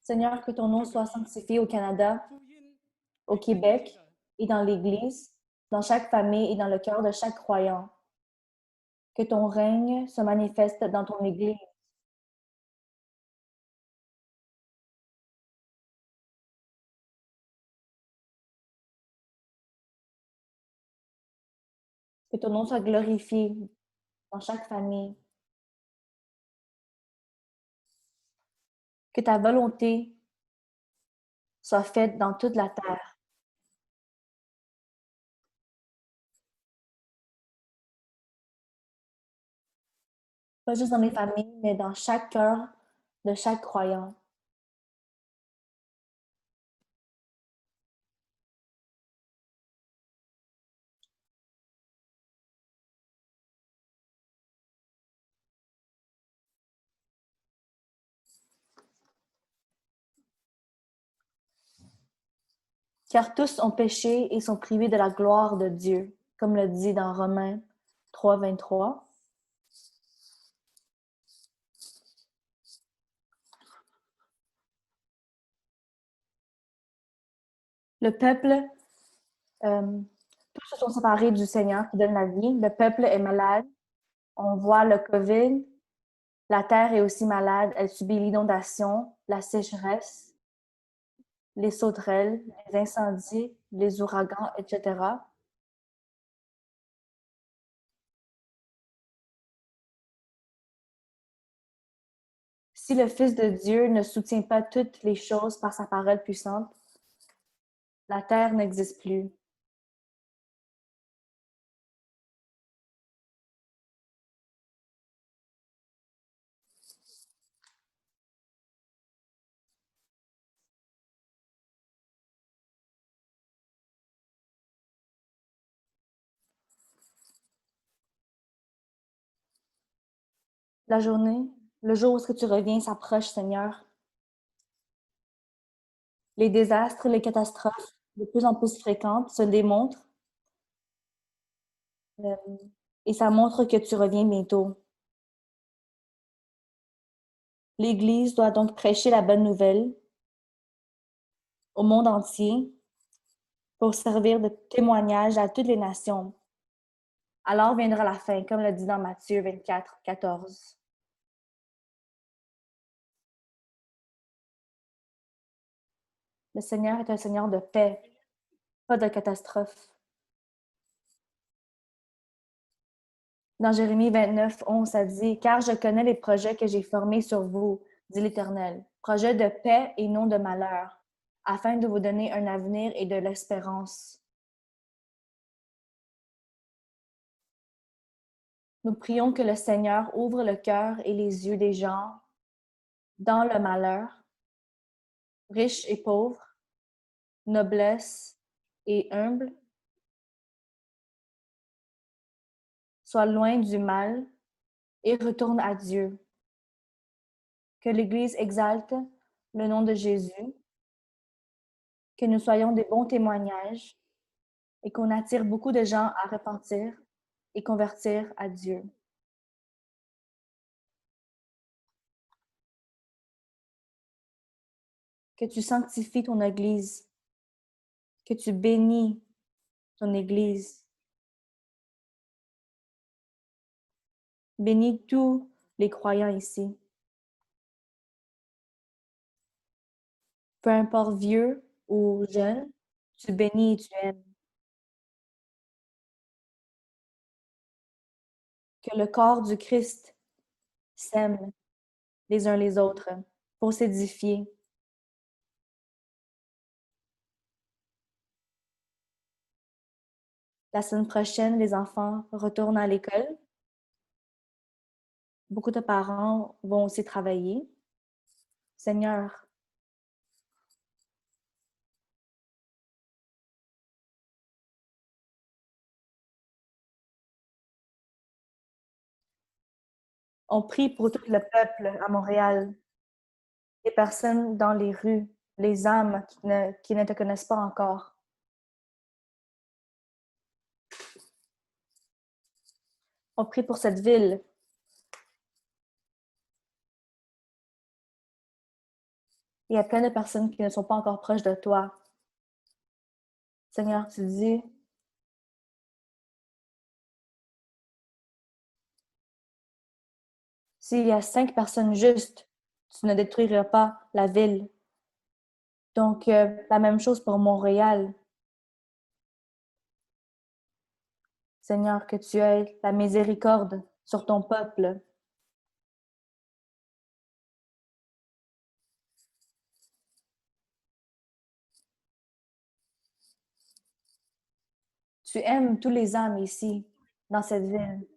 Seigneur, que ton nom soit sanctifié au Canada, au Québec et dans l'Église, dans chaque famille et dans le cœur de chaque croyant. Que ton règne se manifeste dans ton Église. Que ton nom soit glorifié dans chaque famille. Que ta volonté soit faite dans toute la terre. Pas juste dans les familles, mais dans chaque cœur de chaque croyant. Car tous ont péché et sont privés de la gloire de Dieu, comme le dit dans Romains 3, 23. Le peuple, tous se sont séparés du Seigneur qui donne la vie. Le peuple est malade. On voit le COVID. La terre est aussi malade. Elle subit l'inondation, la sécheresse, les sauterelles, les incendies, les ouragans, etc. Si le Fils de Dieu ne soutient pas toutes les choses par sa parole puissante, la terre n'existe plus. La journée, le jour où tu reviens s'approche, Seigneur. Les désastres, les catastrophes, de plus en plus fréquentes, se démontrent et ça montre que tu reviens bientôt. L'Église doit donc prêcher la bonne nouvelle au monde entier pour servir de témoignage à toutes les nations. Alors viendra la fin, comme le dit dans Matthieu 24, 14. Le Seigneur est un Seigneur de paix, pas de catastrophe. Dans Jérémie 29, 11, ça dit « Car je connais les projets que j'ai formés sur vous, dit l'Éternel, projets de paix et non de malheur, afin de vous donner un avenir et de l'espérance. » Nous prions que le Seigneur ouvre le cœur et les yeux des gens dans le malheur, riches et pauvres, noblesse et humble, soient loin du mal et retournent à Dieu. Que l'Église exalte le nom de Jésus, que nous soyons des bons témoignages et qu'on attire beaucoup de gens à repentir et convertir à Dieu. Que tu sanctifies ton Église, que tu bénis ton Église. Bénis tous les croyants ici. Peu importe vieux ou jeune, tu bénis et tu aimes. Que le corps du Christ s'aime les uns les autres pour s'édifier. La semaine prochaine, les enfants retournent à l'école. Beaucoup de parents vont aussi travailler. Seigneur, on prie pour tout le peuple à Montréal, les personnes dans les rues, les âmes qui ne te connaissent pas encore. On prie pour cette ville. Il y a plein de personnes qui ne sont pas encore proches de toi. Seigneur, tu dis, s'il y a 5 personnes justes, tu ne détruiras pas la ville. Donc, la même chose pour Montréal. Seigneur, que tu aies la miséricorde sur ton peuple. Tu aimes tous les âmes ici, dans cette ville.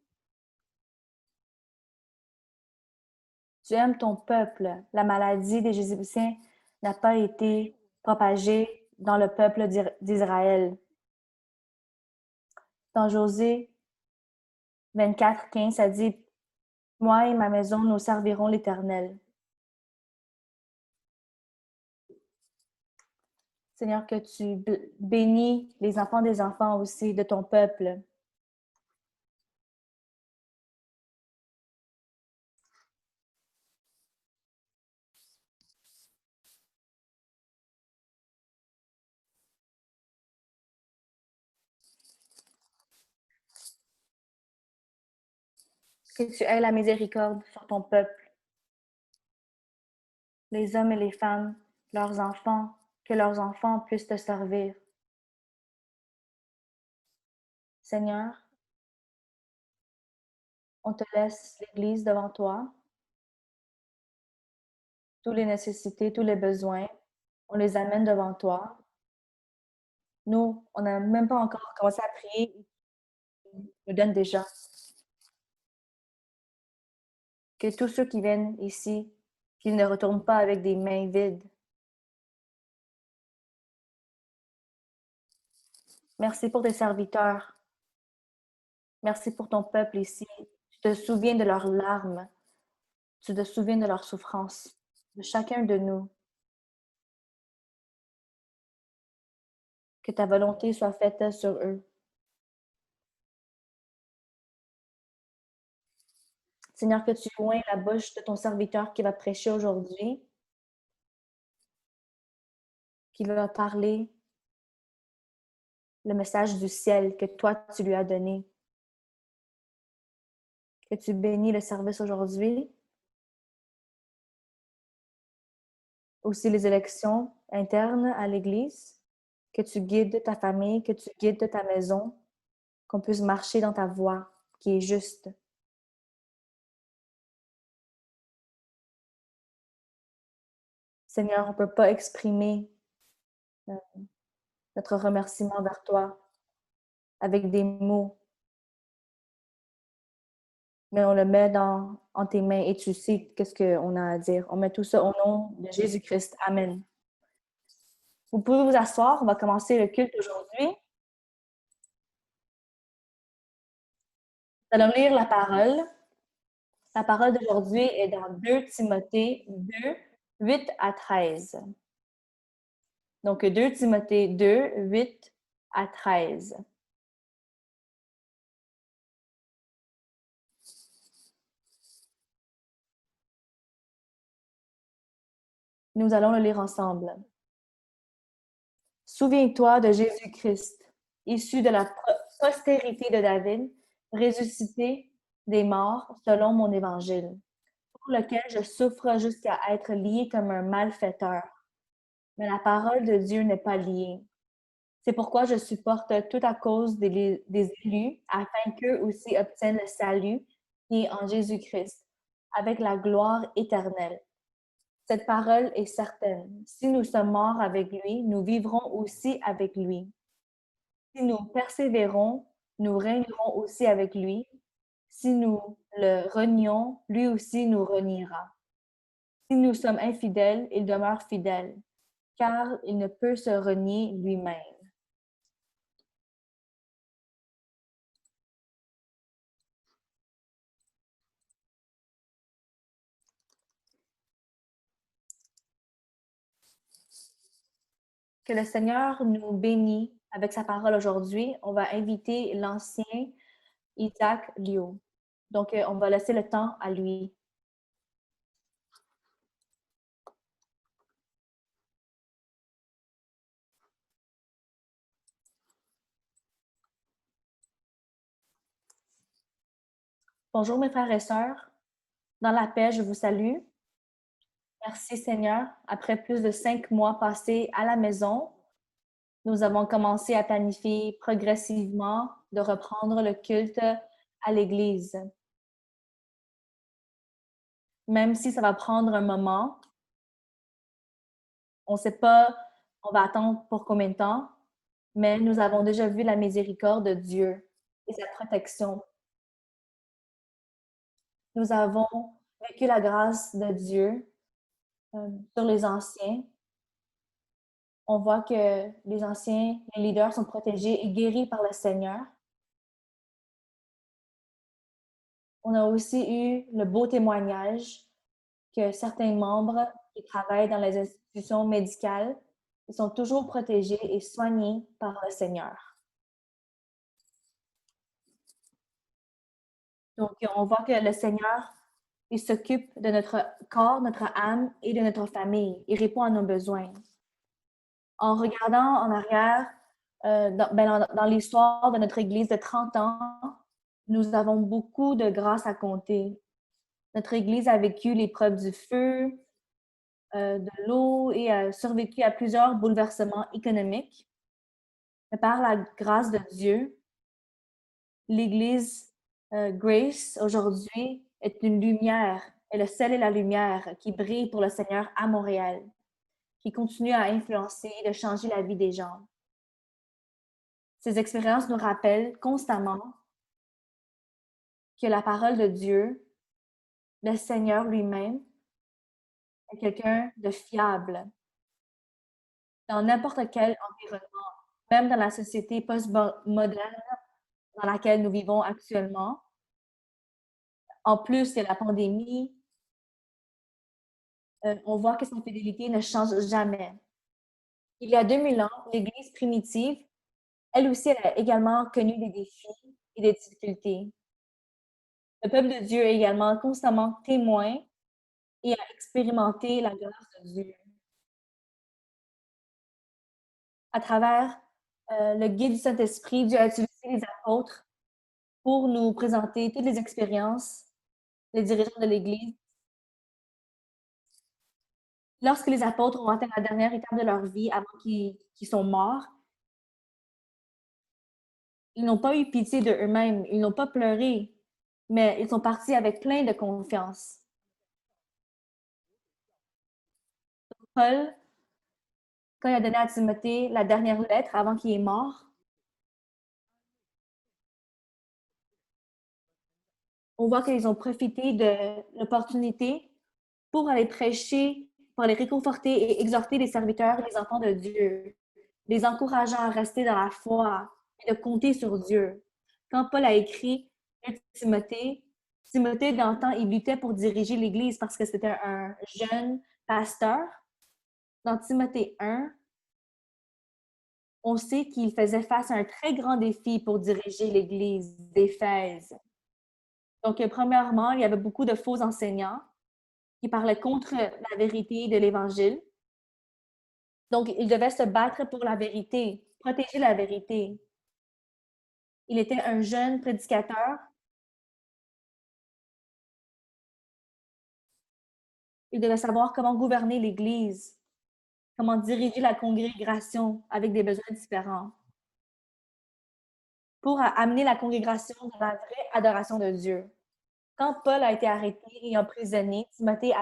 Tu aimes ton peuple. La maladie des Égyptiens n'a pas été propagée dans le peuple d'Israël. Dans Josée 24, 15, ça dit, moi et ma maison, nous servirons l'Éternel. Seigneur, que tu bénis les enfants des enfants aussi de ton peuple. Que tu aies la miséricorde sur ton peuple, les hommes et les femmes, leurs enfants, que leurs enfants puissent te servir. Seigneur, on te laisse l'Église devant toi, toutes les nécessités, tous les besoins, on les amène devant toi. Nous, on n'a même pas encore commencé à prier, tu nous donnes déjà. Que tous ceux qui viennent ici, qu'ils ne retournent pas avec des mains vides. Merci pour tes serviteurs. Merci pour ton peuple ici. Tu te souviens de leurs larmes. Tu te souviens de leurs souffrances, de chacun de nous. Que ta volonté soit faite sur eux. Seigneur, que tu oins la bouche de ton serviteur qui va prêcher aujourd'hui, qui va parler le message du ciel que toi, tu lui as donné. Que tu bénis le service aujourd'hui. Aussi les élections internes à l'Église. Que tu guides ta famille, que tu guides ta maison, qu'on puisse marcher dans ta voie qui est juste. Seigneur, on ne peut pas exprimer notre remerciement vers toi avec des mots, mais on le met en tes mains et tu sais qu'est-ce qu'on a à dire. On met tout ça au nom de Jésus-Christ. Amen. Vous pouvez vous asseoir, on va commencer le culte aujourd'hui. Nous allons lire la parole. La parole d'aujourd'hui est dans 2 Timothée 2, 8 à 13. Donc 2 Timothée 2, 8 à 13. Nous allons le lire ensemble. Souviens-toi de Jésus-Christ, issu de la postérité de David, ressuscité des morts selon mon évangile, pour lequel je souffre jusqu'à être lié comme un malfaiteur. Mais la parole de Dieu n'est pas liée. C'est pourquoi je supporte tout à cause des élus, afin qu'eux aussi obtiennent le salut qui est en Jésus-Christ, avec la gloire éternelle. Cette parole est certaine. Si nous sommes morts avec lui, nous vivrons aussi avec lui. Si nous persévérons, nous régnerons aussi avec lui. Si nous le renions, lui aussi nous reniera. Si nous sommes infidèles, il demeure fidèle, car il ne peut se renier lui-même. Que le Seigneur nous bénisse avec sa parole aujourd'hui. On va inviter l'ancien Isaac Liu. Donc, on va laisser le temps à lui. Bonjour mes frères et sœurs. Dans la paix, je vous salue. Merci Seigneur. Après plus de 5 mois passés à la maison, nous avons commencé à planifier progressivement de reprendre le culte à l'église. Même si ça va prendre un moment, on ne sait pas, on va attendre pour combien de temps, mais nous avons déjà vu la miséricorde de Dieu et sa protection. Nous avons vécu la grâce de Dieu sur les anciens. On voit que les anciens, les leaders sont protégés et guéris par le Seigneur. On a aussi eu le beau témoignage que certains membres qui travaillent dans les institutions médicales, ils sont toujours protégés et soignés par le Seigneur. Donc, on voit que le Seigneur, il s'occupe de notre corps, notre âme et de notre famille. Il répond à nos besoins. En regardant en arrière, dans l'histoire de notre Église de 30 ans, nous avons beaucoup de grâce à compter. Notre Église a vécu l'épreuve du feu, de l'eau et a survécu à plusieurs bouleversements économiques. Mais par la grâce de Dieu, l'Église Grace aujourd'hui est une lumière, est le sel et la lumière qui brille pour le Seigneur à Montréal, qui continue à influencer et de changer la vie des gens. Ces expériences nous rappellent constamment que la parole de Dieu, le Seigneur lui-même, est quelqu'un de fiable dans n'importe quel environnement, même dans la société post-moderne dans laquelle nous vivons actuellement. En plus de la pandémie, on voit que sa fidélité ne change jamais. Il y a 2000 ans, l'Église primitive, elle aussi, elle a également connu des défis et des difficultés. Le peuple de Dieu est également constamment témoin et a expérimenté la grâce de Dieu. À travers le guide du Saint-Esprit, Dieu a utilisé les apôtres pour nous présenter toutes les expériences des dirigeants de l'Église. Lorsque les apôtres ont atteint la dernière étape de leur vie avant qu'ils sont morts, ils n'ont pas eu pitié de eux-mêmes, ils n'ont pas pleuré, mais ils sont partis avec plein de confiance. Paul, quand il a donné à Timothée la dernière lettre avant qu'il est mort, on voit qu'ils ont profité de l'opportunité pour aller prêcher, pour aller réconforter et exhorter les serviteurs et les enfants de Dieu, les encourageant à rester dans la foi et de compter sur Dieu. Quand Paul a écrit Timothée, Timothée, dans le temps, il luttait pour diriger l'Église parce que c'était un jeune pasteur. Dans Timothée 1, on sait qu'il faisait face à un très grand défi pour diriger l'Église d'Éphèse. Donc, premièrement, il y avait beaucoup de faux enseignants qui parlaient contre la vérité de l'Évangile. Donc, il devait se battre pour la vérité, protéger la vérité. Il était un jeune prédicateur. Il devait savoir comment gouverner l'Église, comment diriger la congrégation avec des besoins différents pour amener la congrégation dans la vraie adoration de Dieu. Quand Paul a été arrêté et emprisonné, Timothée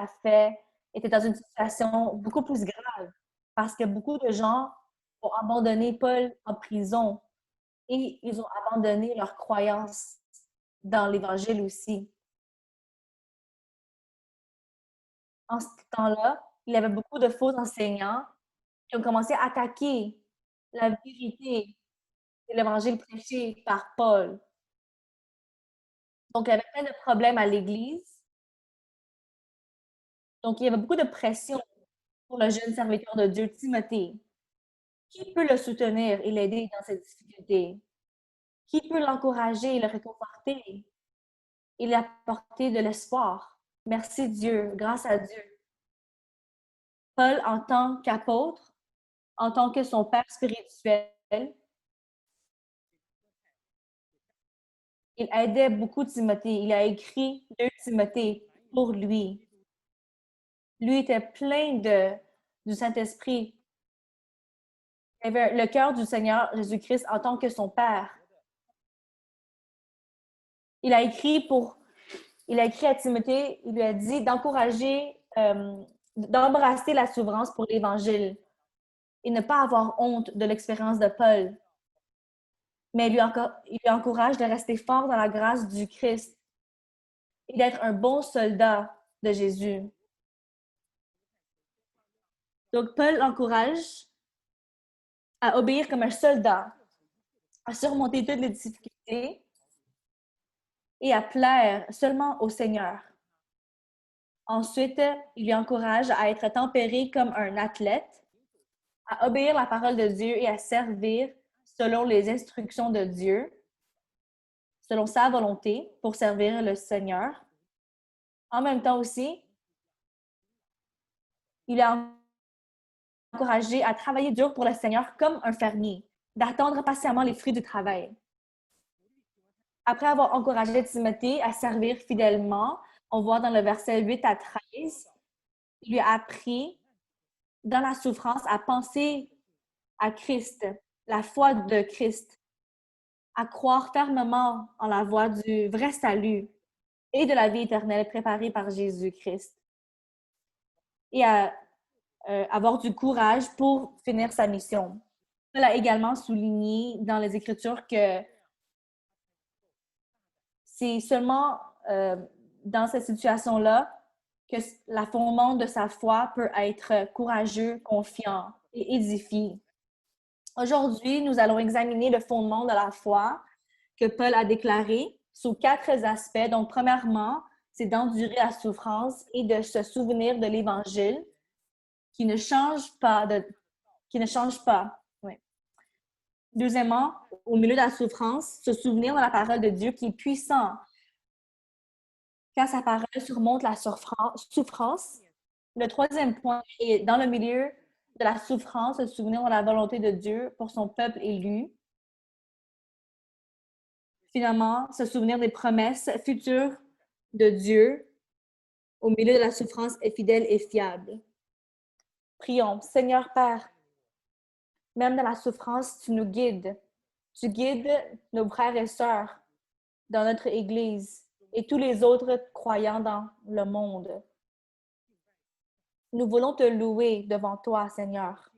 était dans une situation beaucoup plus grave parce que beaucoup de gens ont abandonné Paul en prison et ils ont abandonné leur croyance dans l'Évangile aussi. En ce temps-là, il y avait beaucoup de faux enseignants qui ont commencé à attaquer la vérité de l'Évangile prêché par Paul. Donc, il y avait plein de problèmes à l'Église. Donc, il y avait beaucoup de pression pour le jeune serviteur de Dieu, Timothée. Qui peut le soutenir et l'aider dans ses difficultés? Qui peut l'encourager et le réconforter? Il a apporté de l'espoir. Merci Dieu, grâce à Dieu. Paul, en tant qu'apôtre, en tant que son père spirituel, il aidait beaucoup Timothée. Il a écrit 2 Timothée pour lui. Lui était plein du Saint-Esprit. Il avait le cœur du Seigneur Jésus-Christ en tant que son père. Il a écrit à Timothée, il lui a dit d'encourager, d'embrasser la souffrance pour l'Évangile et ne pas avoir honte de l'expérience de Paul. Mais il lui encourage de rester fort dans la grâce du Christ et d'être un bon soldat de Jésus. Donc, Paul l'encourage à obéir comme un soldat, à surmonter toutes les difficultés et à plaire seulement au Seigneur. Ensuite, il lui encourage à être tempéré comme un athlète, à obéir la parole de Dieu et à servir selon les instructions de Dieu, selon sa volonté, pour servir le Seigneur. En même temps aussi, il a encouragé à travailler dur pour le Seigneur comme un fermier, d'attendre patiemment les fruits du travail. Après avoir encouragé Timothée à servir fidèlement, on voit dans le verset 8 à 13, il lui a appris dans la souffrance à penser à Christ, la foi de Christ, à croire fermement en la voie du vrai salut et de la vie éternelle préparée par Jésus-Christ. Et à avoir du courage pour finir sa mission. Elle a également souligné dans les Écritures que c'est seulement dans cette situation-là que la fondement de sa foi peut être courageux, confiant et édifié. Aujourd'hui, nous allons examiner le fondement de la foi que Paul a déclaré sous 4 aspects. Donc, premièrement, c'est d'endurer la souffrance et de se souvenir de l'Évangile qui ne change pas. Oui. Deuxièmement, au milieu de la souffrance, se souvenir de la parole de Dieu qui est puissant. Quand sa parole surmonte la souffrance. Le troisième point est dans le milieu de la souffrance, se souvenir de la volonté de Dieu pour son peuple élu. Finalement, se souvenir des promesses futures de Dieu au milieu de la souffrance est fidèle et fiable. Prions. Seigneur Père, même dans la souffrance, tu nous guides. Tu guides nos frères et sœurs dans notre Église et tous les autres croyants dans le monde. Nous voulons te louer devant toi, Seigneur.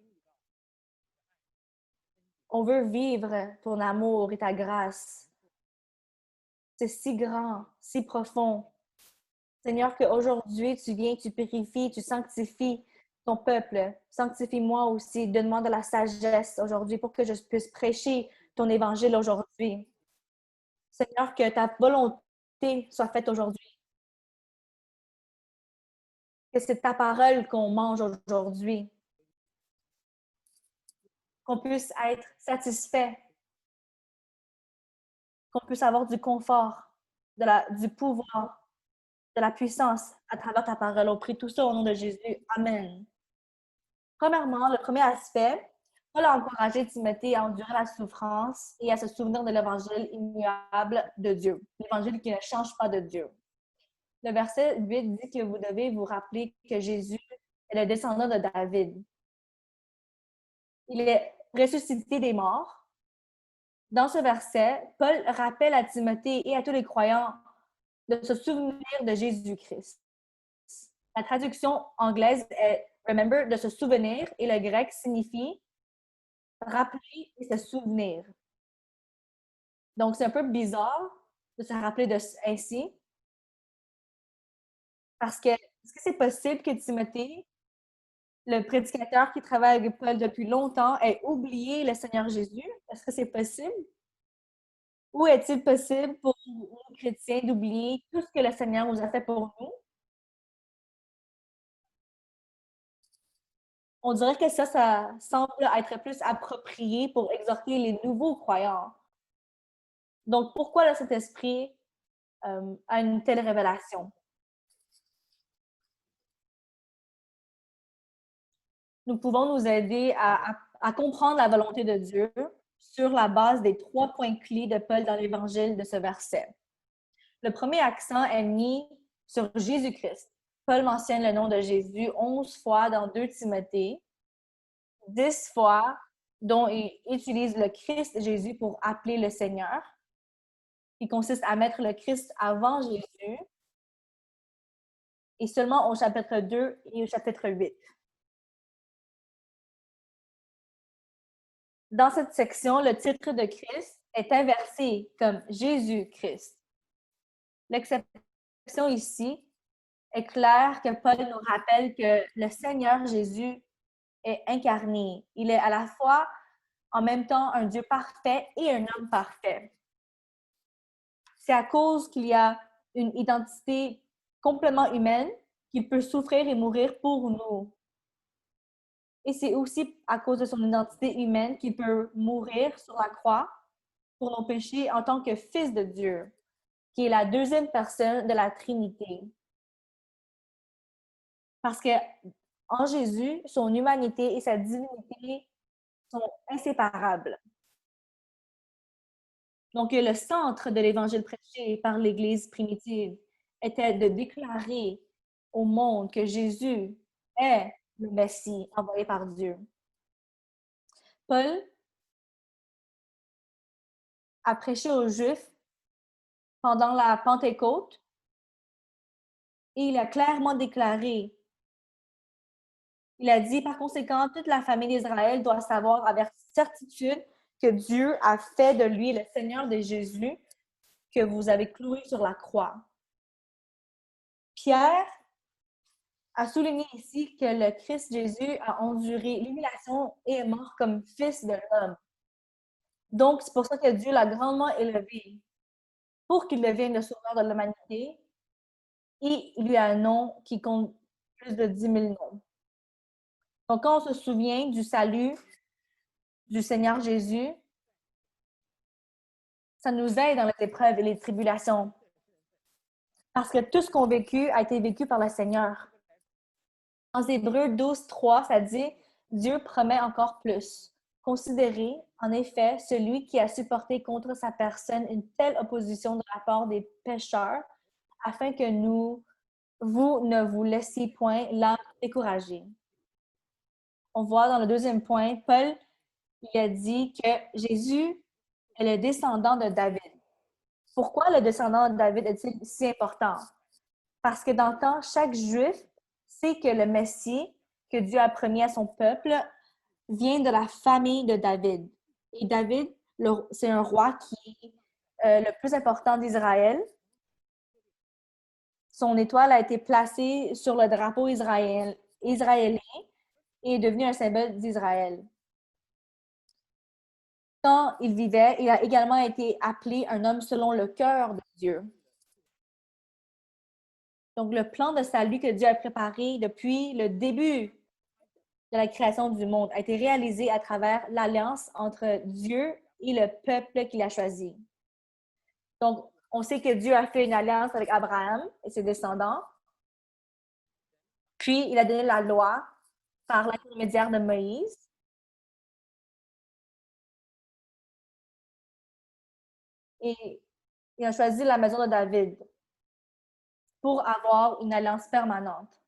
On veut vivre ton amour et ta grâce. C'est si grand, si profond. Seigneur, qu'aujourd'hui, tu viens, tu purifies, tu sanctifies ton peuple. Sanctifie-moi aussi. Donne-moi de la sagesse aujourd'hui pour que je puisse prêcher ton évangile aujourd'hui. Seigneur, que ta volonté soit faite aujourd'hui. Que c'est ta parole qu'on mange aujourd'hui. Qu'on puisse être satisfait. Qu'on puisse avoir du confort, du pouvoir, de la puissance à travers ta parole. On prie tout ça au nom de Jésus. Amen. Premièrement, le premier aspect, Paul a encouragé Timothée à endurer la souffrance et à se souvenir de l'évangile immuable de Dieu, l'évangile qui ne change pas de Dieu. Le verset 8 dit que vous devez vous rappeler que Jésus est le descendant de David. Il est ressuscité des morts. Dans ce verset, Paul rappelle à Timothée et à tous les croyants de se souvenir de Jésus-Christ. La traduction anglaise est remember, de se souvenir, et le grec signifie rappeler et se souvenir. Donc, c'est un peu bizarre de se rappeler ainsi, parce que est-ce que c'est possible que Timothée, le prédicateur qui travaille avec Paul depuis longtemps, ait oublié le Seigneur Jésus? Est-ce que c'est possible? Ou est-il possible pour nous chrétiens d'oublier tout ce que le Seigneur nous a fait pour nous? On dirait que ça semble être plus approprié pour exhorter les nouveaux croyants. Donc, pourquoi le Saint-Esprit à une telle révélation. Nous pouvons nous aider à comprendre la volonté de Dieu sur la base des 3 points clés de Paul dans l'Évangile de ce verset. Le premier accent est mis sur Jésus-Christ. Paul mentionne le nom de Jésus 11 fois dans 2 Timothée, 10 fois dont il utilise le Christ Jésus pour appeler le Seigneur, qui consiste à mettre le Christ avant Jésus, et seulement au chapitre 2 et au chapitre 8. Dans cette section, le titre de Christ est inversé comme Jésus-Christ. L'exception ici est claire que Paul nous rappelle que le Seigneur Jésus est incarné. Il est à la fois en même temps un Dieu parfait et un homme parfait. C'est à cause qu'il y a une identité complètement humaine qu'il peut souffrir et mourir pour nous. Et c'est aussi à cause de son identité humaine qu'il peut mourir sur la croix pour nos péchés en tant que Fils de Dieu, qui est la deuxième personne de la Trinité. Parce que en Jésus, son humanité et sa divinité sont inséparables. Donc, le centre de l'évangile prêché par l'Église primitive était de déclarer au monde que Jésus est le Messie envoyé par Dieu. Paul a prêché aux Juifs pendant la Pentecôte et il a clairement déclaré, il a dit, par conséquent, toute la famille d'Israël doit savoir avec certitude que Dieu a fait de lui le Seigneur de Jésus que vous avez cloué sur la croix. Pierre a souligné ici que le Christ Jésus a enduré l'humiliation et est mort comme fils de l'homme. Donc, c'est pour ça que Dieu l'a grandement élevé, pour qu'il devienne le sauveur de l'humanité, et il lui a un nom qui compte plus de 10 000 noms. Donc, quand on se souvient du salut du Seigneur Jésus, ça nous aide dans les épreuves et les tribulations. Parce que tout ce qu'on a vécu a été vécu par le Seigneur. Dans Hébreux 12, 3, ça dit « Dieu promet encore plus. Considérez, en effet, celui qui a supporté contre sa personne une telle opposition de la part des pécheurs, afin que vous ne vous laissiez point l'âme découragée. » On voit dans le deuxième point, Paul il a dit que Jésus est le descendant de David. Pourquoi le descendant de David est-il si important? Parce que dans le temps, chaque Juif sait que le Messie que Dieu a promis à son peuple vient de la famille de David. Et David, c'est un roi qui est le plus important d'Israël. Son étoile a été placée sur le drapeau israélien et est devenu un symbole d'Israël. Quand il vivait, il a également été appelé un homme selon le cœur de Dieu. Donc, le plan de salut que Dieu a préparé depuis le début de la création du monde a été réalisé à travers l'alliance entre Dieu et le peuple qu'il a choisi. Donc, on sait que Dieu a fait une alliance avec Abraham et ses descendants. Puis, il a donné la loi par l'intermédiaire de Moïse. Et il a choisi la maison de David pour avoir une alliance permanente.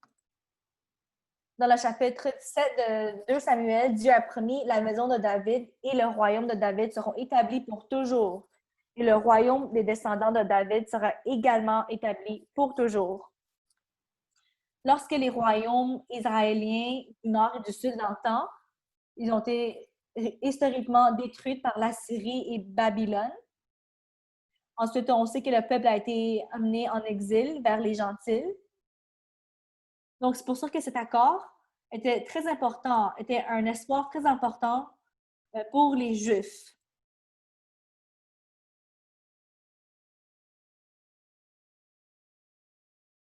Dans le chapitre 7 de 2 Samuel, Dieu a promis la maison de David et le royaume de David seront établis pour toujours. Et le royaume des descendants de David sera également établi pour toujours. Lorsque les royaumes israéliens du nord et du sud dans le temps, ils ont été historiquement détruits par l'Assyrie et Babylone. Ensuite, on sait que le peuple a été amené en exil vers les Gentiles. Donc, c'est pour ça que cet accord était très important, était un espoir très important pour les Juifs.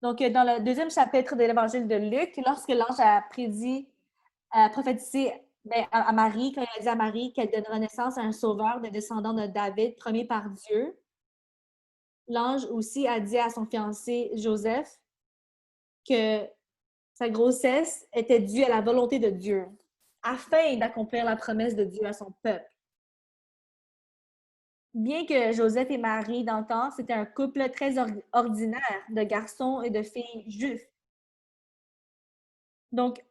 Donc, dans le deuxième chapitre de l'Évangile de Luc, lorsque l'ange a prophétisé à Marie, quand il a dit à Marie qu'elle donnera naissance à un sauveur des descendants de David, promis par Dieu, l'ange aussi a dit à son fiancé Joseph que sa grossesse était due à la volonté de Dieu, afin d'accomplir la promesse de Dieu à son peuple. Bien que Joseph et Marie, dans le temps, c'était un couple très ordinaire de garçons et de filles juifs. Donc,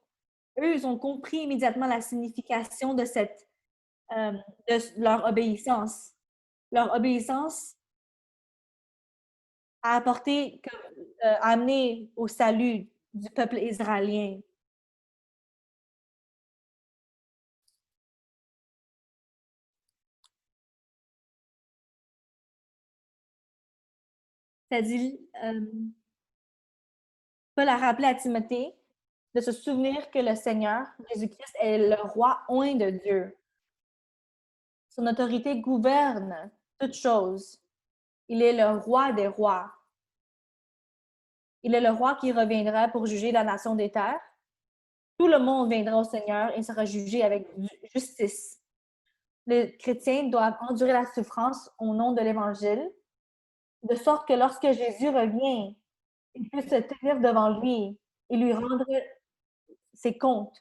eux, ils ont compris immédiatement la signification de de leur obéissance. Leur obéissance a apporté, a amené au salut du peuple israélien. C'est-à-dire, Paul a rappelé à Timothée de se souvenir que le Seigneur, Jésus-Christ, est le roi oint de Dieu. Son autorité gouverne toutes choses. Il est le roi des rois. Il est le roi qui reviendra pour juger la nation des terres. Tout le monde viendra au Seigneur et sera jugé avec justice. Les chrétiens doivent endurer la souffrance au nom de l'Évangile, de sorte que lorsque Jésus revient, ils puissent se tenir devant lui et lui rendre ses comptes.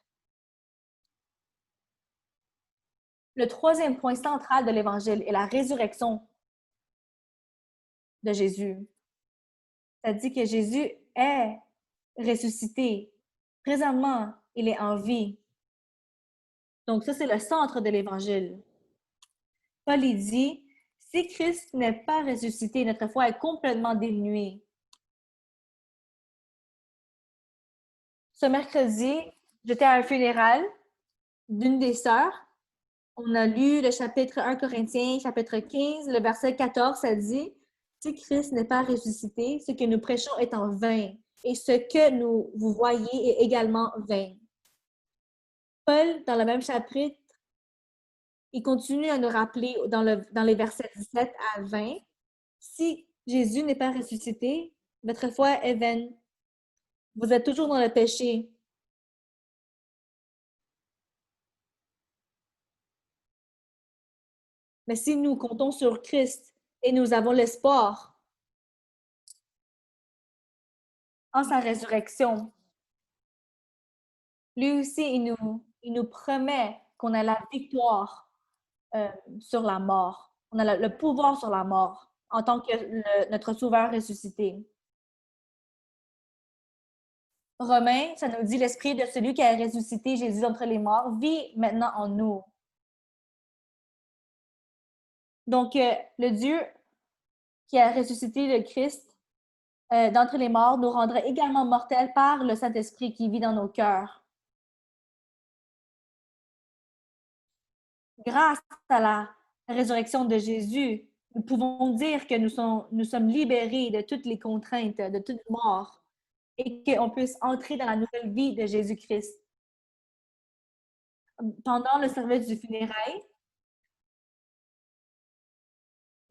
Le troisième point central de l'Évangile est la résurrection de Jésus. Ça dit que Jésus est ressuscité. Présentement, il est en vie. Donc ça, c'est le centre de l'Évangile. Paul dit, si Christ n'est pas ressuscité, notre foi est complètement dénuée. Ce mercredi, j'étais à un funéral d'une des sœurs. On a lu le chapitre 1 Corinthiens, chapitre 15, le verset 14, ça dit, si Christ n'est pas ressuscité, ce que nous prêchons est en vain, et ce que vous voyez est également vain. Paul, dans le même chapitre, il continue à nous rappeler dans les versets 17 à 20, si Jésus n'est pas ressuscité, votre foi est vaine. Vous êtes toujours dans le péché. Mais si nous comptons sur Christ et nous avons l'espoir en sa résurrection, lui aussi, il nous promet qu'on a la victoire sur la mort. On a le pouvoir sur la mort en tant que notre Sauveur ressuscité. Romains, ça nous dit l'esprit de celui qui a ressuscité Jésus d'entre les morts vit maintenant en nous. Donc, le Dieu qui a ressuscité le Christ d'entre les morts nous rendra également mortels par le Saint-Esprit qui vit dans nos cœurs. Grâce à la résurrection de Jésus, nous pouvons dire que nous sommes libérés de toutes les contraintes, de toute mort, et qu'on puisse entrer dans la nouvelle vie de Jésus-Christ. Pendant le service du funérail,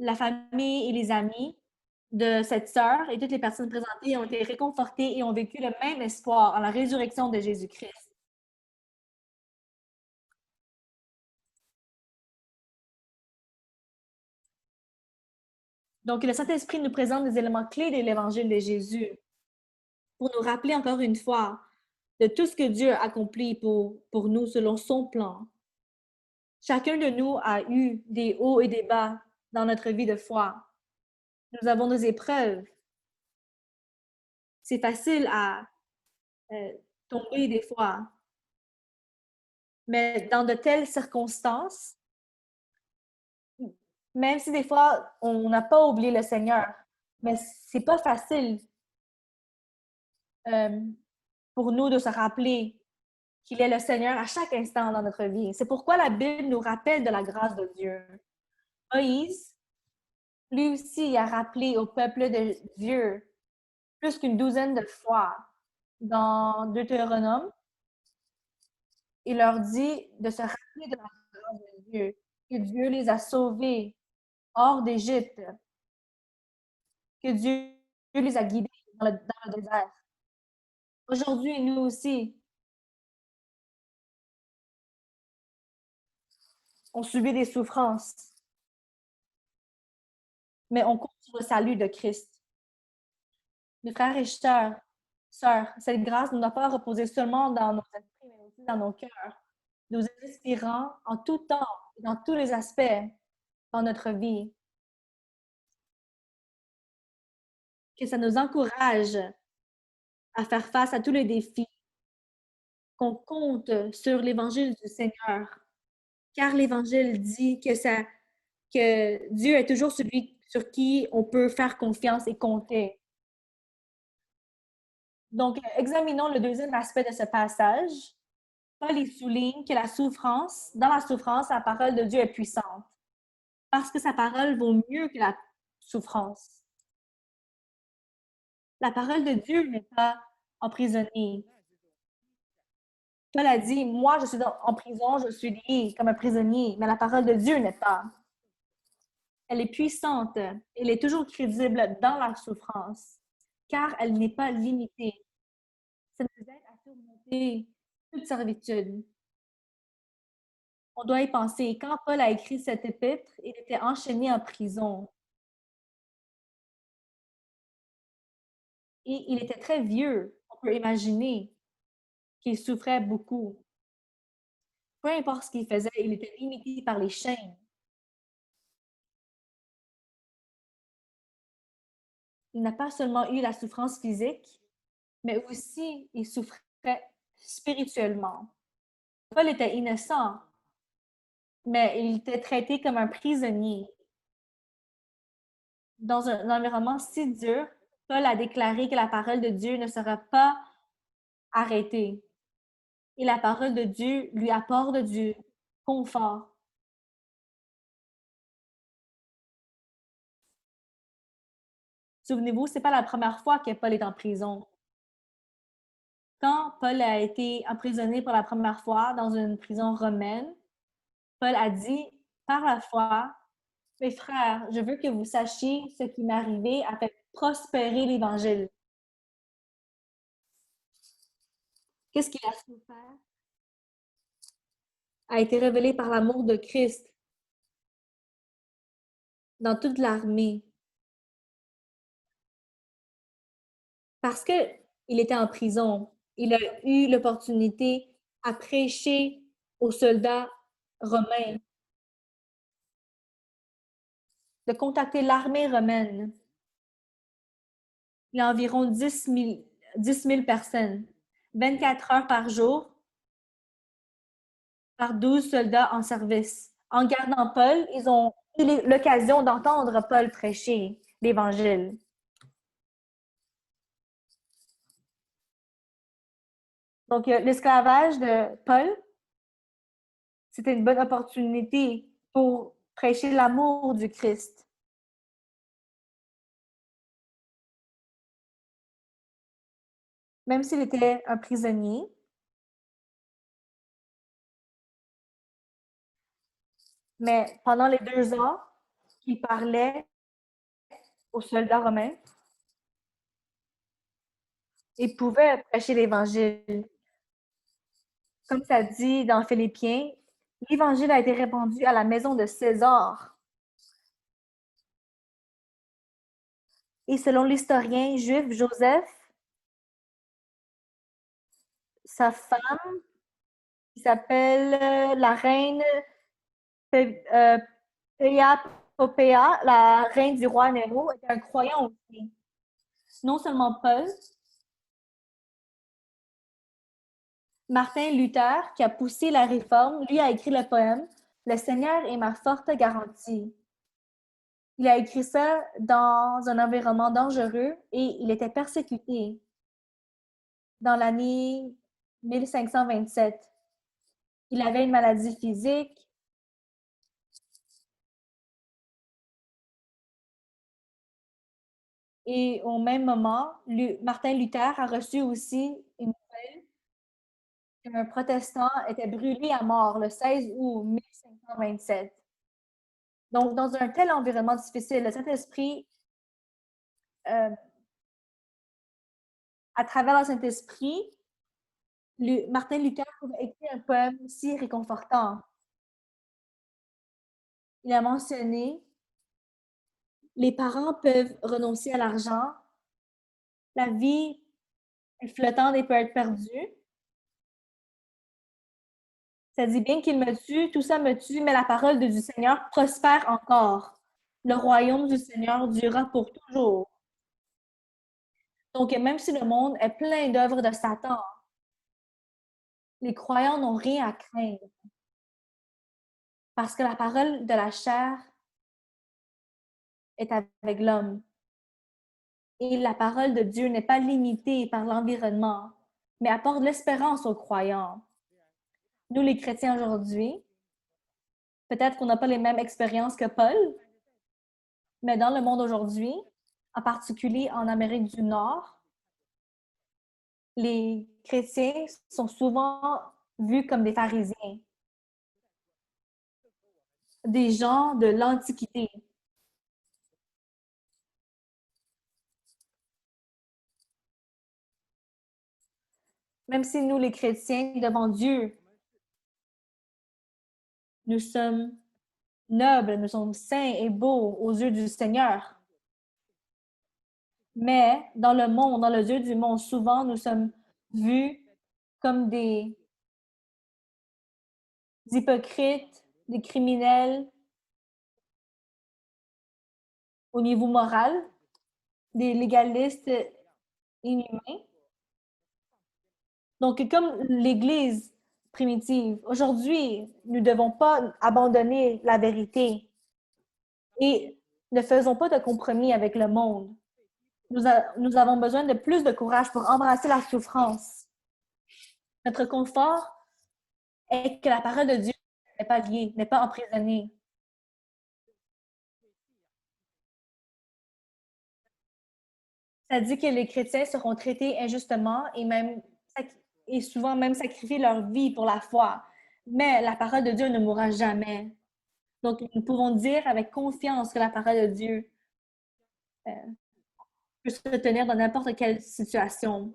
la famille et les amis de cette sœur et toutes les personnes présentées ont été réconfortées et ont vécu le même espoir en la résurrection de Jésus-Christ. Donc, le Saint-Esprit nous présente des éléments clés de l'Évangile de Jésus pour nous rappeler encore une fois de tout ce que Dieu a accompli pour nous selon son plan. Chacun de nous a eu des hauts et des bas dans notre vie de foi. Nous avons nos épreuves. C'est facile à tomber des fois. Mais dans de telles circonstances, même si des fois on n'a pas oublié le Seigneur, mais c'est pas facile euh, pour nous de se rappeler qu'il est le Seigneur à chaque instant dans notre vie. C'est pourquoi la Bible nous rappelle de la grâce de Dieu. Moïse, lui aussi, a rappelé au peuple de Dieu plus qu'une douzaine de fois dans Deutéronome. Il leur dit de se rappeler de la grâce de Dieu, que Dieu les a sauvés hors d'Égypte, que Dieu les a guidés dans le désert. Aujourd'hui, nous aussi, on subit des souffrances, mais on sur le salut de Christ. Mes frères et sœurs, cette grâce ne doit pas reposer seulement dans nos esprits, mais aussi dans nos cœurs, nous inspirant en tout temps, dans tous les aspects dans notre vie. Que ça nous encourage à faire face à tous les défis, qu'on compte sur l'Évangile du Seigneur, car l'Évangile dit que Dieu est toujours celui sur qui on peut faire confiance et compter. Donc, examinons le deuxième aspect de ce passage. Paul y souligne que dans la souffrance, la parole de Dieu est puissante, parce que sa parole vaut mieux que la souffrance. La parole de Dieu n'est pas emprisonnée. Paul a dit, moi, je suis en prison, je suis lié comme un prisonnier, mais la parole de Dieu n'est pas. Elle est puissante, elle est toujours crédible dans la souffrance, car elle n'est pas limitée. Ça nous aide à surmonter toute servitude. On doit y penser. Quand Paul a écrit cette épître, il était enchaîné en prison. Et il était très vieux. On peut imaginer qu'il souffrait beaucoup. Peu importe ce qu'il faisait, il était limité par les chaînes. Il n'a pas seulement eu la souffrance physique, mais aussi il souffrait spirituellement. Paul était innocent, mais il était traité comme un prisonnier. Dans un environnement si dur, Paul a déclaré que la parole de Dieu ne sera pas arrêtée. Et la parole de Dieu lui apporte du confort. Souvenez-vous, ce n'est pas la première fois que Paul est en prison. Quand Paul a été emprisonné pour la première fois dans une prison romaine, Paul a dit, par la foi, mes frères, je veux que vous sachiez ce qui m'est arrivé a fait prospérer l'Évangile. Qu'est-ce qu'il a souffert? A été révélé par l'amour de Christ dans toute l'armée. Parce qu'il était en prison, il a eu l'opportunité à prêcher aux soldats romains, de contacter l'armée romaine. Il y a environ 10 000 personnes, 24 heures par jour, par 12 soldats en service. En gardant Paul, ils ont eu l'occasion d'entendre Paul prêcher l'Évangile. Donc, l'esclavage de Paul, c'était une bonne opportunité pour prêcher l'amour du Christ. Même s'il était un prisonnier, mais pendant les 2 ans qu'il parlait aux soldats romains, il pouvait prêcher l'Évangile. Comme ça dit dans Philippiens, l'Évangile a été répandu à la maison de César. Et selon l'historien juif Joseph, sa femme, qui s'appelle la reine Peia Popea, la reine du roi Néro, était un croyant aussi. Non seulement Paul, Martin Luther, qui a poussé la réforme, lui a écrit le poème Le Seigneur est ma forte garantie. Il a écrit ça dans un environnement dangereux et il était persécuté dans l'année 1527. Il avait une maladie physique. Et au même moment, Martin Luther a reçu aussi une nouvelle qu'un protestant était brûlé à mort le 16 août 1527. Donc, dans un tel environnement difficile, le Saint-Esprit, euh, à travers le Saint-Esprit, Martin Luther a écrit un poème si réconfortant. Il a mentionné Les parents peuvent renoncer à l'argent. La vie est flottante et peut être perdue. Ça dit bien qu'il me tue, tout ça me tue, mais la parole du Seigneur prospère encore. Le royaume du Seigneur durera pour toujours. Donc, même si le monde est plein d'œuvres de Satan, les croyants n'ont rien à craindre. Parce que la parole de la chair est avec l'homme. Et la parole de Dieu n'est pas limitée par l'environnement, mais apporte l'espérance aux croyants. Nous, les chrétiens aujourd'hui, peut-être qu'on n'a pas les mêmes expériences que Paul, mais dans le monde aujourd'hui, en particulier en Amérique du Nord, les chrétiens sont souvent vus comme des pharisiens, des gens de l'Antiquité. Même si nous, les chrétiens, devant Dieu, nous sommes nobles, nous sommes saints et beaux aux yeux du Seigneur. Mais dans le monde, dans les yeux du monde, souvent, nous sommes vus comme des hypocrites, des criminels au niveau moral, des légalistes inhumains. Donc, comme l'Église primitive, aujourd'hui, nous ne devons pas abandonner la vérité et ne faisons pas de compromis avec le monde. Nous avons besoin de plus de courage pour embrasser la souffrance. Notre confort est que la parole de Dieu n'est pas liée, n'est pas emprisonnée. Ça dit que les chrétiens seront traités injustement et souvent même sacrifier leur vie pour la foi. Mais la parole de Dieu ne mourra jamais. Donc, nous pouvons dire avec confiance que la parole de Dieu euh, peut se tenir dans n'importe quelle situation,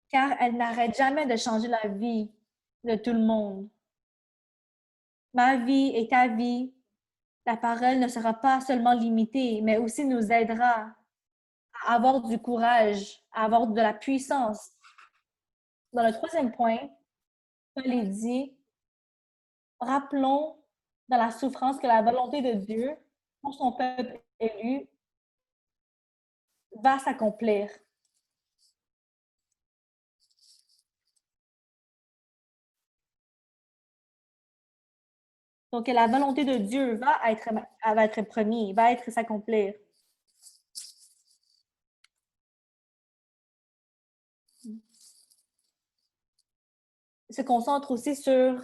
car elle n'arrête jamais de changer la vie de tout le monde. Ma vie et ta vie, la parole ne sera pas seulement limitée, mais aussi nous aidera à avoir du courage, à avoir de la puissance. Dans le troisième point, Paul dit, rappelons dans la souffrance que la volonté de Dieu pour son peuple élu va s'accomplir. Donc, la volonté de Dieu va être promise, va être s'accomplir. Il se concentre aussi sur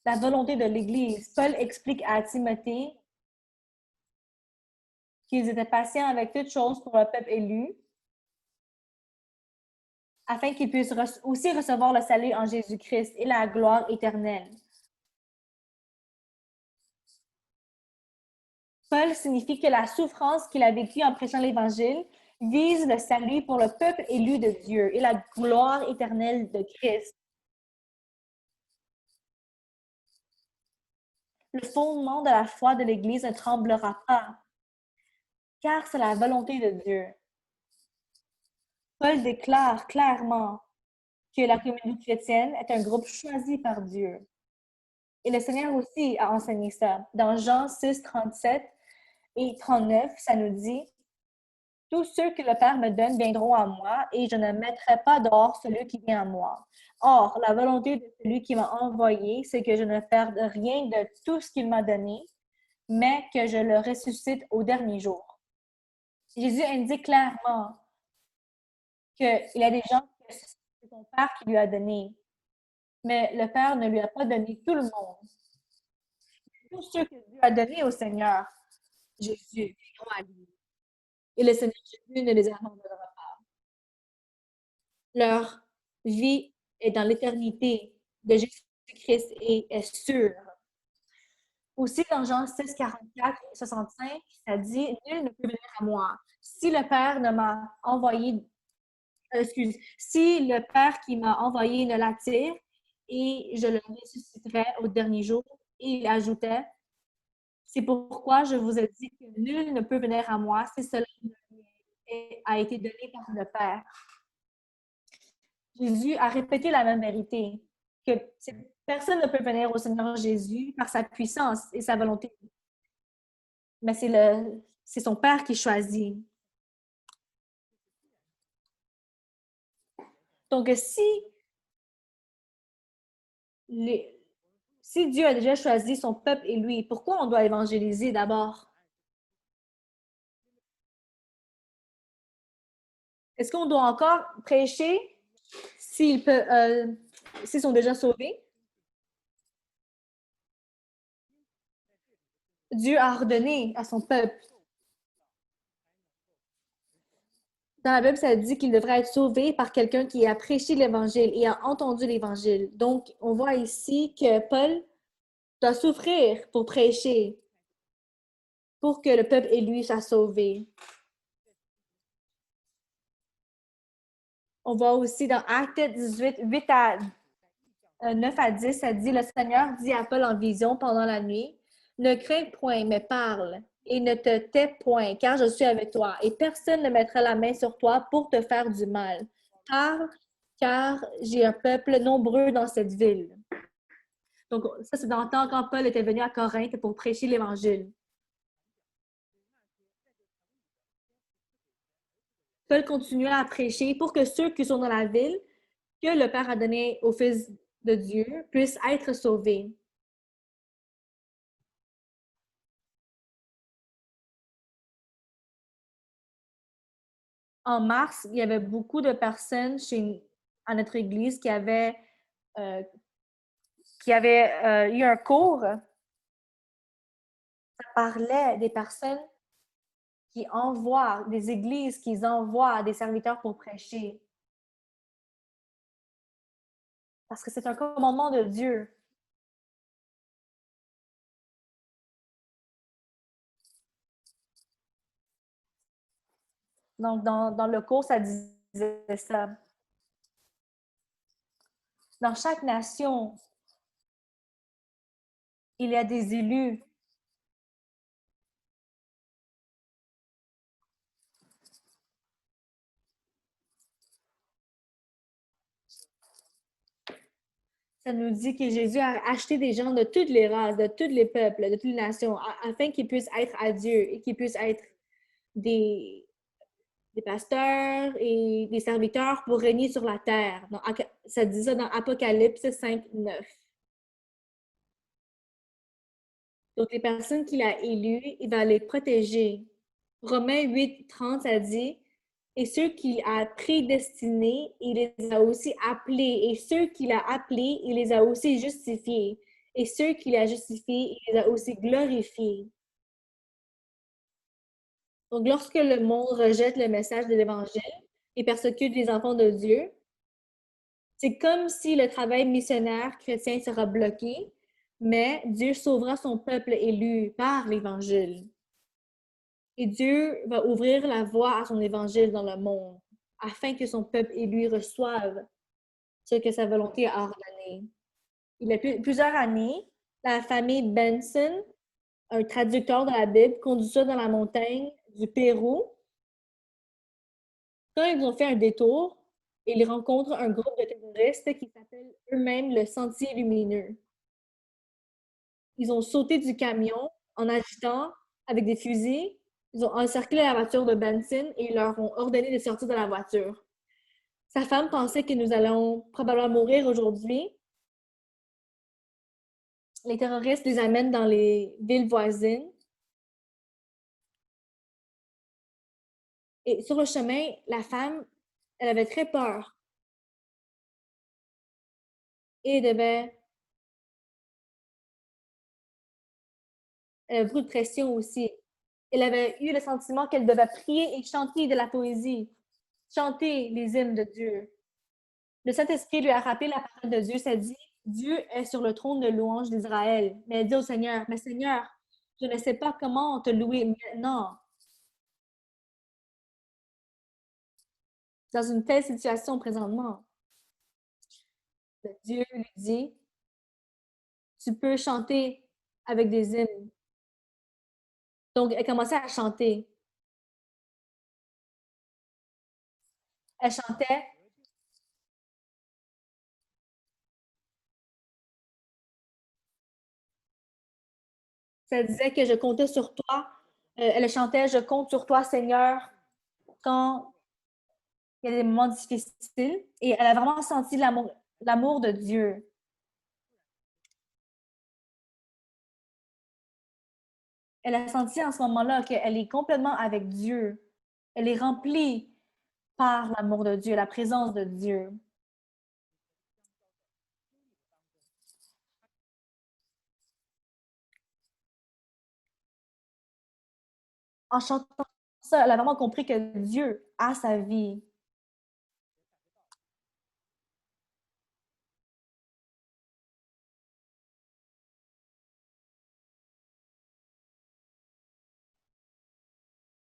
la volonté de l'Église. Paul explique à Timothée qu'ils étaient patients avec toutes choses pour le peuple élu, afin qu'ils puissent aussi recevoir le salut en Jésus-Christ et la gloire éternelle. Paul signifie que la souffrance qu'il a vécue en prêchant l'Évangile vise le salut pour le peuple élu de Dieu et la gloire éternelle de Christ. Le fondement de la foi de l'Église ne tremblera pas, car c'est la volonté de Dieu. Paul déclare clairement que la communauté chrétienne est un groupe choisi par Dieu. Et le Seigneur aussi a enseigné ça. Dans Jean 6, 37 et 39, ça nous dit « Tous ceux que le Père me donne viendront à moi, et je ne mettrai pas dehors celui qui vient à moi. Or, la volonté de celui qui m'a envoyé, c'est que je ne perde rien de tout ce qu'il m'a donné, mais que je le ressuscite au dernier jour. » Jésus indique clairement qu'il y a des gens que c'est son Père qui lui a donné, mais le Père ne lui a pas donné tout le monde. Tous ceux que Dieu a donnés au Seigneur Jésus viendront à lui. Et le Seigneur Jésus ne les abandonnera pas. Leur vie est dans l'éternité de Jésus-Christ et est sûre. Aussi, dans Jean 6, 44 et 65, ça dit « Nul ne peut venir à moi. Si le Père ne m'a envoyé, si le Père qui m'a envoyé ne l'attire, et je le ressusciterai au dernier jour. » Et il ajoutait C'est pourquoi je vous ai dit que nul ne peut venir à moi si cela a été donné par le Père. Jésus a répété la même vérité, que personne ne peut venir au Seigneur Jésus par sa puissance et sa volonté, mais c'est son Père qui choisit. Donc, si Dieu a déjà choisi son peuple et lui, pourquoi on doit évangéliser d'abord? Est-ce qu'on doit encore prêcher s'ils sont déjà sauvés? Dieu a ordonné à son peuple. Dans la Bible, ça dit qu'il devrait être sauvé par quelqu'un qui a prêché l'Évangile et a entendu l'Évangile. Donc, on voit ici que Paul doit souffrir pour prêcher, pour que le peuple et lui soit sauvé. On voit aussi dans Actes 18, 9 à 10, ça dit, le Seigneur dit à Paul en vision pendant la nuit, ne crains point, mais parle, et ne te tais point, car je suis avec toi, et personne ne mettra la main sur toi pour te faire du mal. Parle, car j'ai un peuple nombreux dans cette ville. Donc, ça, c'est dans le temps quand Paul était venu à Corinthe pour prêcher l'Évangile. Paul continuait à prêcher pour que ceux qui sont dans la ville, que le Père a donné au Fils de Dieu, puissent être sauvés. En mars, il y avait beaucoup de personnes à notre église euh, qui avaient eu un cours. Ça parlait des personnes qui envoient, des églises qui envoient des serviteurs pour prêcher. Parce que c'est un commandement de Dieu. Donc, dans le cours, ça disait ça. Dans chaque nation, il y a des élus. Ça nous dit que Jésus a acheté des gens de toutes les races, de tous les peuples, de toutes les nations, afin qu'ils puissent être à Dieu et qu'ils puissent être des, des pasteurs et des serviteurs pour régner sur la terre. Donc, ça dit ça dans Apocalypse 5, 9. Donc, les personnes qu'il a élues, il va les protéger. Romains 8, 30, ça dit, et ceux qu'il a prédestinés, il les a aussi appelés. Et ceux qu'il a appelés, il les a aussi justifiés. Et ceux qu'il a justifiés, il les a aussi glorifiés. Donc, lorsque le monde rejette le message de l'Évangile et persécute les enfants de Dieu, c'est comme si le travail missionnaire chrétien sera bloqué, mais Dieu sauvera son peuple élu par l'Évangile. Et Dieu va ouvrir la voie à son Évangile dans le monde, afin que son peuple élu reçoive ce que sa volonté a ordonné. Il y a plusieurs années, la famille Benson, un traducteur de la Bible, conduit ça dans la montagne du Pérou. Quand ils ont fait un détour, ils rencontrent un groupe de terroristes qui s'appelle eux-mêmes le Sentier lumineux. Ils ont sauté du camion en agitant avec des fusils. Ils ont encerclé la voiture de Benson et ils leur ont ordonné de sortir de la voiture. Sa femme pensait que nous allons probablement mourir aujourd'hui. Les terroristes les amènent dans les villes voisines. Et sur le chemin, la femme, elle avait très peur et elle avait beaucoup de pression aussi. Elle avait eu le sentiment qu'elle devait prier et chanter de la poésie, chanter les hymnes de Dieu. Le Saint-Esprit lui a rappelé la parole de Dieu. Ça dit, Dieu est sur le trône de louange d'Israël. Mais elle dit au Seigneur, mais Seigneur, je ne sais pas comment te louer maintenant. Dans une telle situation présentement, Dieu lui dit, tu peux chanter avec des hymnes. Donc, elle commençait à chanter. Elle chantait, ça disait que je comptais sur toi. Elle chantait, je compte sur toi, Seigneur, quand il y a des moments difficiles. Et elle a vraiment senti l'amour de Dieu. Elle a senti en ce moment-là qu'elle est complètement avec Dieu. Elle est remplie par l'amour de Dieu, la présence de Dieu. En chantant ça, elle a vraiment compris que Dieu a sa vie.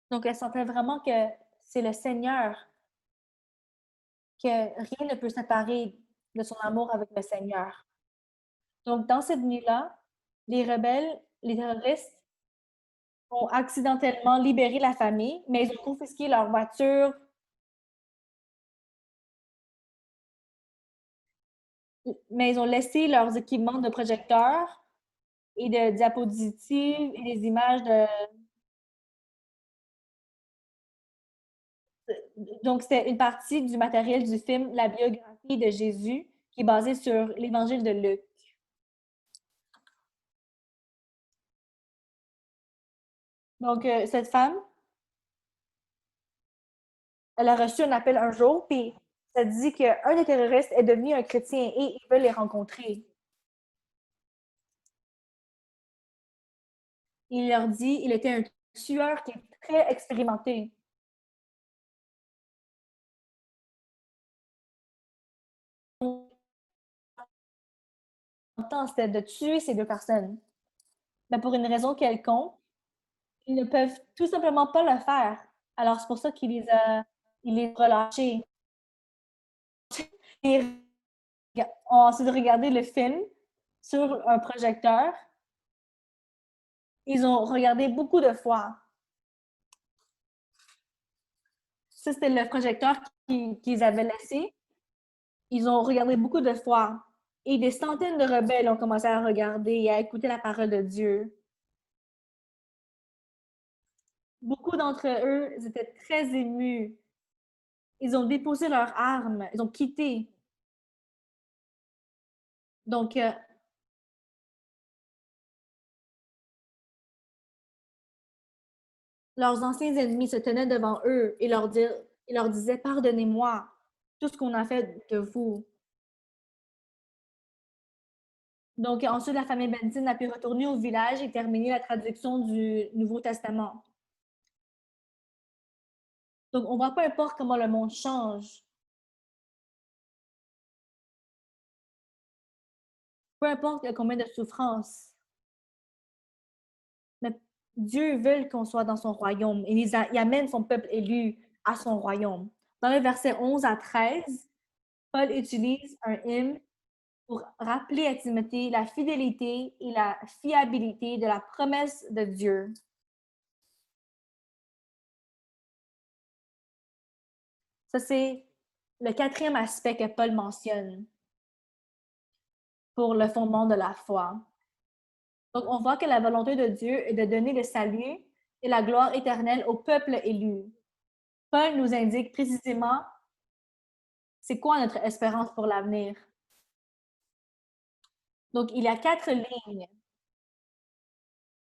Donc, elle sentait vraiment que c'est le Seigneur, que rien ne peut séparer de son amour avec le Seigneur. Donc, dans cette nuit-là, les rebelles, les terroristes ont accidentellement libéré la famille, mais ils ont confisqué leur voiture, mais ils ont laissé leurs équipements de projecteurs et de diapositives et des images de... Donc, c'était une partie du matériel du film La biographie de Jésus, qui est basée sur l'évangile de Luc. Donc, cette femme, elle a reçu un appel un jour, puis ça dit qu'un des terroristes est devenu un chrétien et il veut les rencontrer. Il leur dit, il était un tueur qui est très expérimenté. Temps, c'était de tuer ces deux personnes. Mais pour une raison quelconque, ils ne peuvent tout simplement pas le faire. Alors, c'est pour ça il les a relâchés. Ils ont ensuite regardé le film sur un projecteur. Ils ont regardé beaucoup de fois. Ça, c'était le projecteur qu'ils avaient laissé. Ils ont regardé beaucoup de fois. Et des centaines de rebelles ont commencé à regarder et à écouter la parole de Dieu. Beaucoup d'entre eux étaient très émus. Ils ont déposé leurs armes. Ils ont quitté. Donc, leurs anciens ennemis se tenaient devant eux et ils leur disaient, pardonnez-moi tout ce qu'on a fait de vous. Donc, ensuite, la famille Benzine a pu retourner au village et terminer la traduction du Nouveau Testament. Donc, on voit peu importe comment le monde change, peu importe combien de souffrances, mais Dieu veut qu'on soit dans son royaume et il amène son peuple élu à son royaume. Dans les versets 11 à 13, Paul utilise un hymne pour rappeler à Timothée la fidélité et la fiabilité de la promesse de Dieu. Ça, c'est le quatrième aspect que Paul mentionne pour le fondement de la foi. Donc, on voit que la volonté de Dieu est de donner le salut et la gloire éternelle au peuple élu. Paul nous indique précisément c'est quoi notre espérance pour l'avenir. Donc, il y a 4 lignes.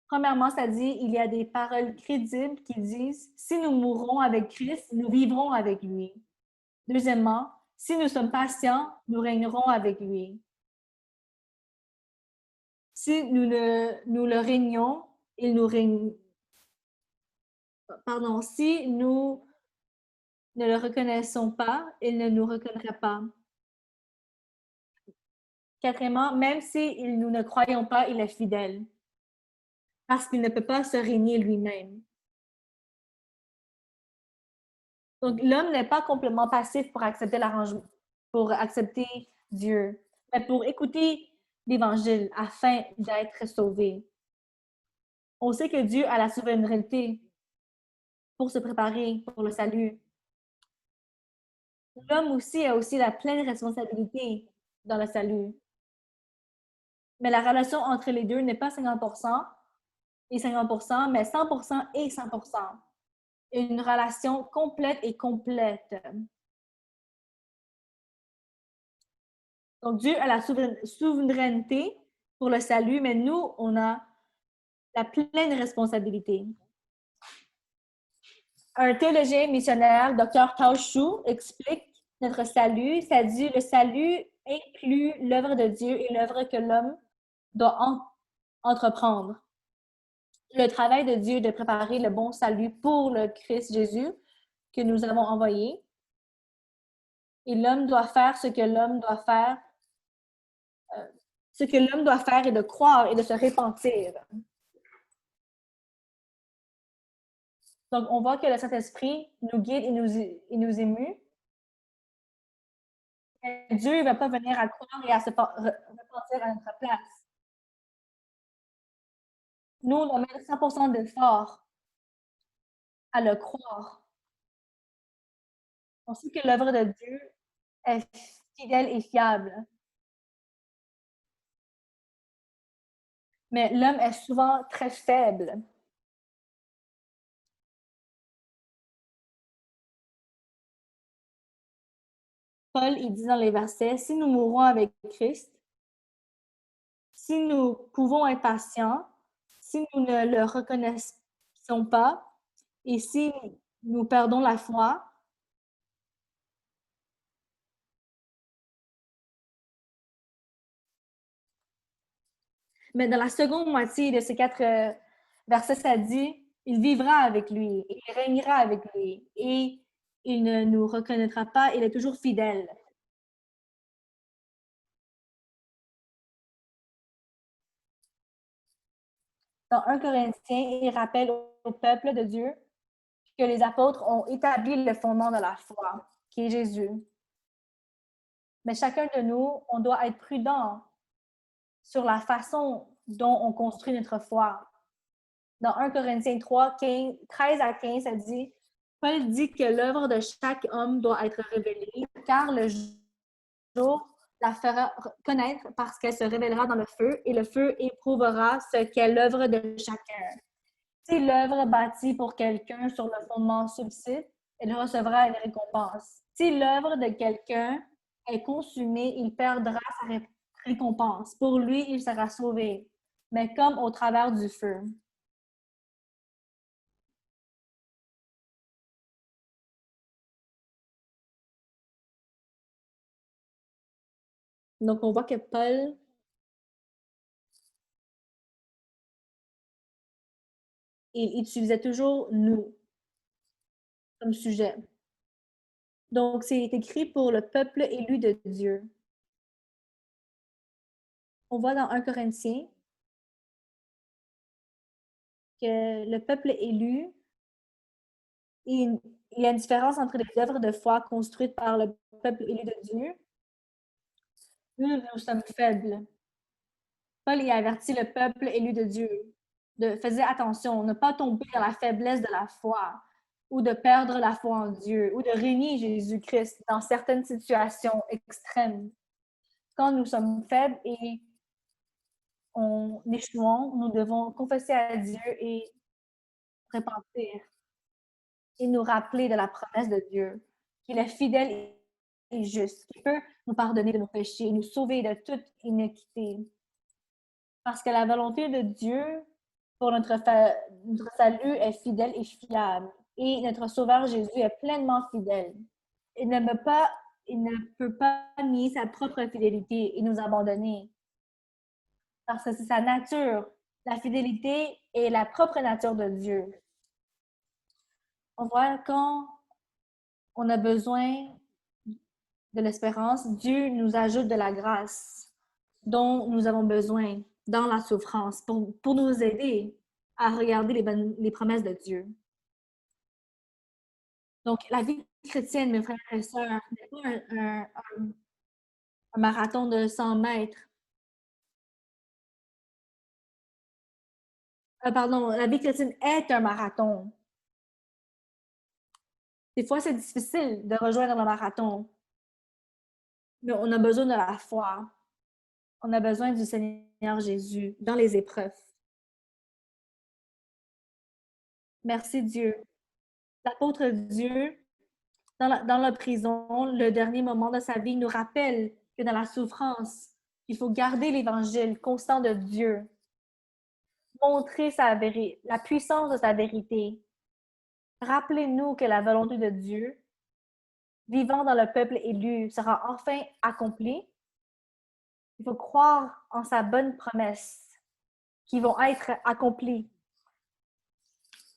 Premièrement, ça dit, il y a des paroles crédibles qui disent, si nous mourrons avec Christ, nous vivrons avec lui. Deuxièmement, si nous sommes patients, nous régnerons avec lui. Si nous le régnons, il nous règne. Pardon, si nous ne le reconnaissons pas, il ne nous reconnaîtra pas. Quatrièmement, même si nous ne croyons pas, il est fidèle, parce qu'il ne peut pas se régner lui-même. Donc, l'homme n'est pas complètement passif pour accepter l'arrangement, pour accepter Dieu, mais pour écouter l'Évangile afin d'être sauvé. On sait que Dieu a la souveraineté pour se préparer pour le salut. L'homme aussi a aussi la pleine responsabilité dans le salut. Mais la relation entre les deux n'est pas 50% et 50%, mais 100% et 100%. Une relation complète et complète. Donc, Dieu a la souveraineté pour le salut, mais nous, on a la pleine responsabilité. Un théologien missionnaire, Dr. Tao Shu, explique notre salut. Ça dit, le salut inclut l'œuvre de Dieu et l'œuvre que l'homme doit entreprendre. Le travail de Dieu de préparer le bon salut pour le Christ Jésus que nous avons envoyé. Et l'homme doit faire ce que l'homme doit faire. Ce que l'homme doit faire est de croire et de se repentir. Donc, on voit que le Saint-Esprit nous guide et nous émue. Mais Dieu ne va pas venir à croire et à se repentir à notre place. Nous, on doit mettre 100% d'effort à le croire. On sait que l'œuvre de Dieu est fidèle et fiable. Mais l'homme est souvent très faible. Paul, il dit dans les versets, si nous mourons avec Christ, si nous pouvons être patients, si nous ne le reconnaissons pas, et si nous perdons la foi, mais dans la seconde moitié de ces 4 versets, ça dit, il vivra avec lui, il régnera avec lui, et il ne nous reconnaîtra pas, il est toujours fidèle. Dans 1 Corinthiens, il rappelle au peuple de Dieu que les apôtres ont établi le fondement de la foi, qui est Jésus. Mais chacun de nous, on doit être prudent sur la façon dont on construit notre foi. Dans 1 Corinthiens 3, 13 à 15, ça dit, Paul dit que l'œuvre de chaque homme doit être révélée, car le jour la fera connaître parce qu'elle se révélera dans le feu, et le feu éprouvera ce qu'est l'œuvre de chacun. Si l'œuvre bâtie pour quelqu'un sur le fondement subsiste, elle recevra une récompense. Si l'œuvre de quelqu'un est consumée, il perdra sa récompense. Pour lui, il sera sauvé, mais comme au travers du feu. Donc, on voit que Paul, il utilisait toujours nous comme sujet. Donc, c'est écrit pour le peuple élu de Dieu. On voit dans 1 Corinthiens que le peuple élu, il y a une différence entre les œuvres de foi construites par le peuple élu de Dieu. Nous sommes faibles. Paul y avertit le peuple élu de Dieu de faire attention, ne pas tomber dans la faiblesse de la foi ou de perdre la foi en Dieu ou de renier Jésus-Christ dans certaines situations extrêmes. Quand nous sommes faibles et on échouons, nous devons confesser à Dieu et repentir et nous rappeler de la promesse de Dieu, qu'il est fidèle et juste, qu'il peut nous pardonner de nos péchés, nous sauver de toute iniquité. Parce que la volonté de Dieu pour notre salut est fidèle et fiable. Et notre Sauveur Jésus est pleinement fidèle. Il ne peut pas nier sa propre fidélité et nous abandonner. Parce que c'est sa nature. La fidélité est la propre nature de Dieu. On voit quand on a besoin de l'espérance, Dieu nous ajoute de la grâce dont nous avons besoin dans la souffrance pour nous aider à regarder les promesses de Dieu. Donc, la vie chrétienne, mes frères et sœurs, n'est pas un marathon de 100 mètres. Pardon, la vie chrétienne est un marathon. Des fois, c'est difficile de rejoindre le marathon, mais on a besoin de la foi. On a besoin du Seigneur Jésus dans les épreuves. Merci Dieu. L'apôtre Dieu, dans la prison, le dernier moment de sa vie, nous rappelle que dans la souffrance, il faut garder l'évangile constant de Dieu, montrer la puissance de sa vérité. Rappelez-nous que la volonté de Dieu, vivant dans le peuple élu, sera enfin accomplie. Il faut croire en sa bonne promesse qui vont être accomplies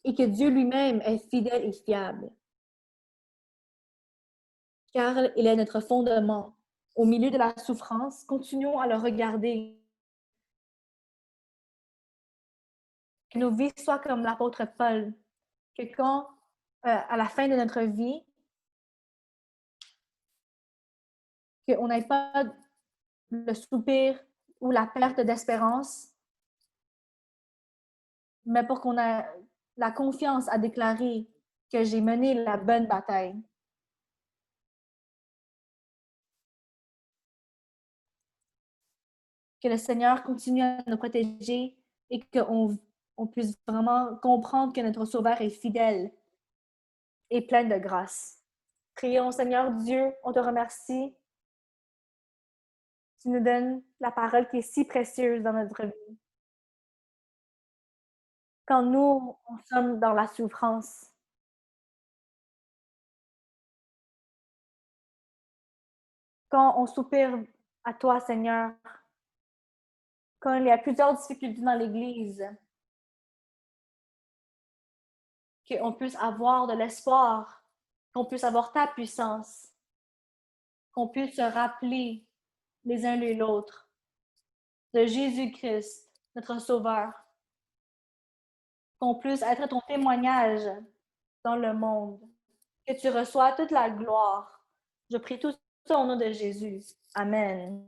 et que Dieu lui-même est fidèle et fiable. Car il est notre fondement. Au milieu de la souffrance, continuons à le regarder. Que nos vies soient comme l'apôtre Paul, que quand, à la fin de notre vie, qu'on n'ait pas le soupir ou la perte d'espérance, mais pour qu'on ait la confiance à déclarer que j'ai mené la bonne bataille. Que le Seigneur continue à nous protéger et qu'on puisse vraiment comprendre que notre Sauveur est fidèle et plein de grâce. Prions, Seigneur Dieu, on te remercie. Tu nous donnes la parole qui est si précieuse dans notre vie. Quand nous, on sommes dans la souffrance, quand on soupire à toi, Seigneur, quand il y a plusieurs difficultés dans l'Église, qu'on puisse avoir de l'espoir, qu'on puisse avoir ta puissance, qu'on puisse se rappeler les uns les autres de Jésus-Christ, notre Sauveur, qu'on puisse être ton témoignage dans le monde, que tu reçois toute la gloire. Je prie tout ça au nom de Jésus. Amen.